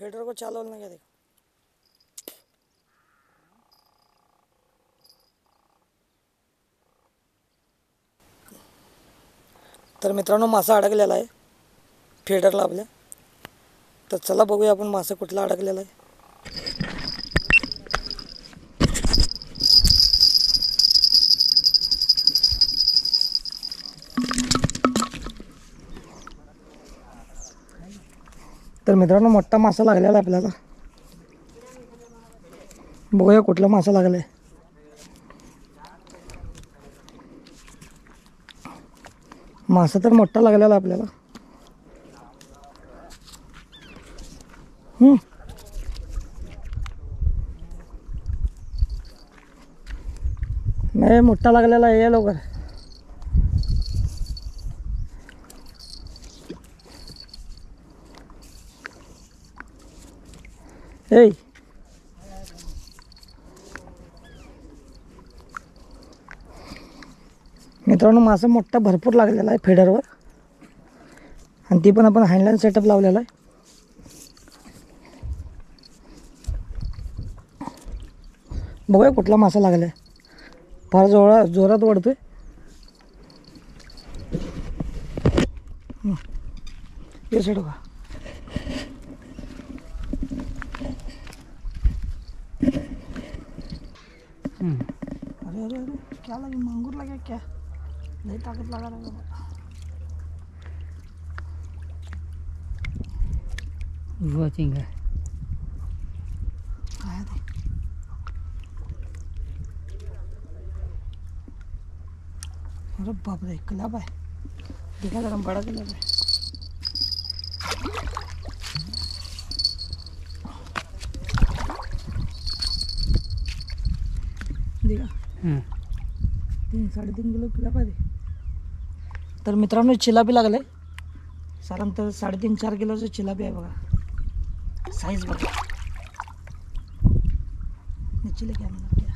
Fader को चालवलं नाही का ते. तर मित्रांनो मासा अडकलेला आहे फेडरला आपल्या. तर चला बघूया आपण मासा कुठला अडकलेला आहे. तर मित्रांनो मोठा मासा लागलेला आहे आपल्याला. बघूया कुठला मासा लागला आहे. मासा तर मोठा लागलेला आपल्याला. नाही मोठा लागलेला आहे. ये लवकर. ए मित्रांनो मासा मोठा भरपूर लागलेला आहे फेडरवर. आणि ती पण आपण हँडलाईन सेटअप लावलेला आहे. बघूया कुठला मासा लागला आहे. फार जोरात ओढतोय. ये सेट का. अरे अरे अरे क्या लगे, मांगूर लगे क्या. नहीं ताकत लगा रहा वो चिंगा आया थे. अरे बाप रे क्लब है. देखा जरा बड़ा क्लब है. देखा 3-3.5 किलो क्लब आहे. तर मित्रांनो चिलापी लागले. साधारणतः 3.5-4 किलोचं चिलापी आहे बघा. साईज बघा. चिले क्या म्हणा क्या.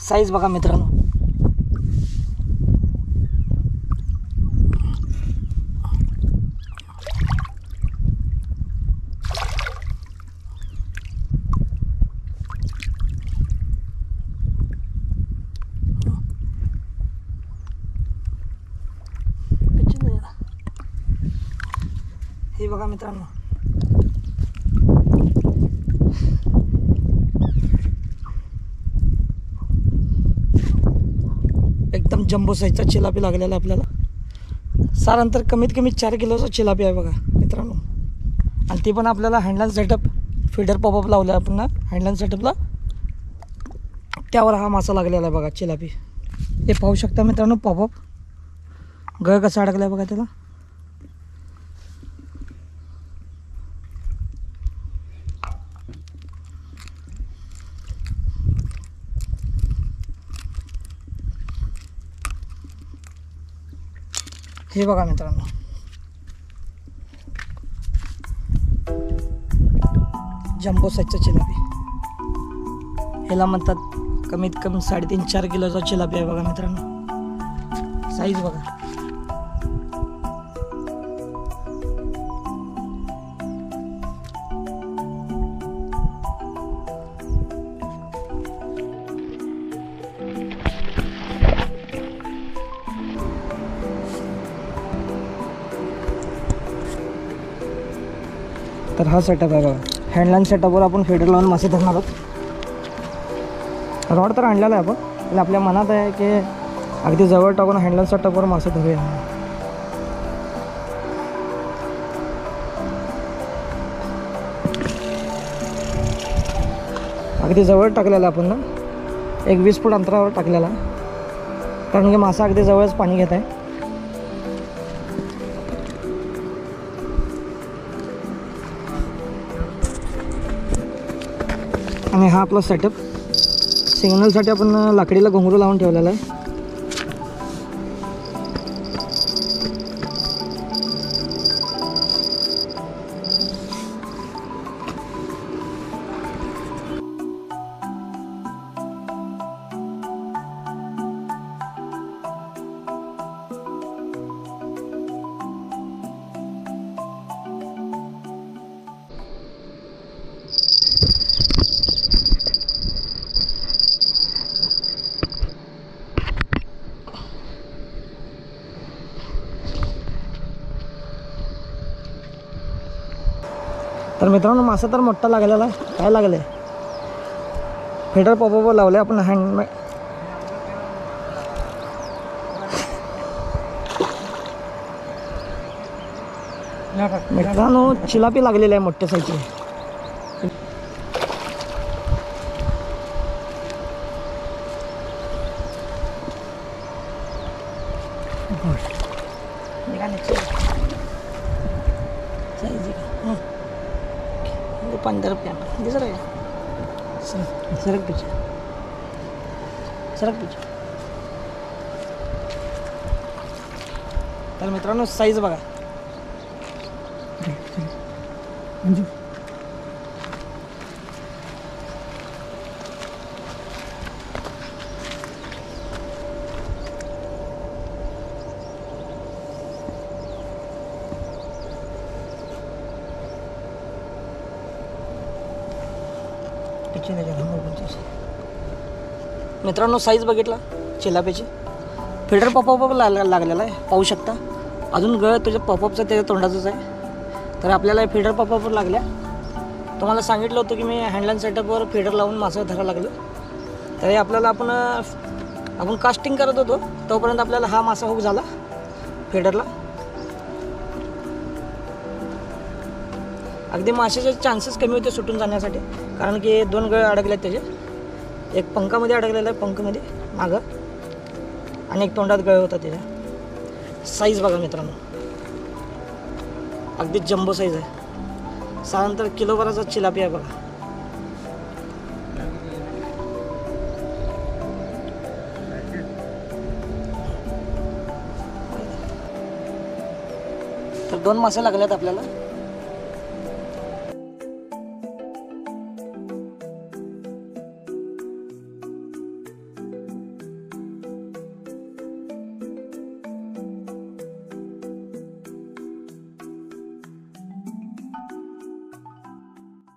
साईज बघा मित्रांनो. हे बघा मित्रांनो. एकदम जम्बो साईजचा चिलापी लागलेला आपल्याला. साधारणतः कमीत कमी 4 किलोचा चिलापी आहे बघा मित्रांनो. आणि ती पण आपल्याला हँडलाईन सेटअप फीडर पॉपअप लावला आपण ना हँडलाईन सेटअपला. त्यावर हा मासा लागलेला आहे बघा चिलापी. हे पाहू शकता मित्रांनो पॉपअप. गळ कसा अडकला आहे बघा त्याला. हे बघा मित्रांनो. जम्बो साईजचा चिलापी. ह्याला म्हणतात कमीत कमी 3.5-4 किलोचा चिलापी आहे बघा मित्रांनो. साईज बघा. तर हा सेटअप आहे बघा. हँडलाईन सेटअपवर आपण फेडर लावून मासे धरणार आहोत. रॉड तर आणलेला आहे आपण. आणि आपल्या मनात आहे की अगदी जवळ टाकून हँडलाईन सेटअपवर मासे धरूया. अगदी जवळ टाकलेला आपण ना. 20 फूट अंतरावर टाकलेला. कारण की मासा अगदी जवळच पाणी घेत आहे. आणि हा आपला सेटअप. सिग्नलसाठी आपण लाकडीला घुंगरू लावून ठेवलेला आहे. तर मित्रांनो मासा तर मोठा लागलेला आहे. काय लागले फिडर पॉपअप लावले आपण हँड. मित्रांनो चिलापी लागलेली आहे मोठ्या साईजची. ₹15 सरक पीछे सरक पीछे. तर मित्रांनो साईज बघा. मंजू मित्रांनो साईज बघितला चिलाप्याची. फिल्टर पॉपअप लागलेला आहे पाहू शकता. अजून गळ तुझ्या पॉपअपचं त्याच्या तोंडाचंच आहे. तर आपल्याला फिडर पॉपअप लागल्या. तुम्हाला सांगितलं होतं की मी हँडलाईन सेटअपवर फिडर लावून मासा धरायला लागलो. तर हे आपल्याला आपण कास्टिंग करत होतो तोपर्यंत आपल्याला हा मासा हुक झाला फिडरला. अगदी माशाचे चान्सेस कमी होते सुटून जाण्यासाठी, कारण की 2 गळ अडकले आहेत त्याचे. एक पंखामध्ये अडकलेला आहे पंखमध्ये मागं, आणि एक तोंडात गळ होता त्याच्या. साईज बघा मित्रांनो अगदी जम्बो साईज आहे. साधारणतः किलोभराचा चिलापी आहे बघा. तर 2 मासे लागलेत आपल्याला.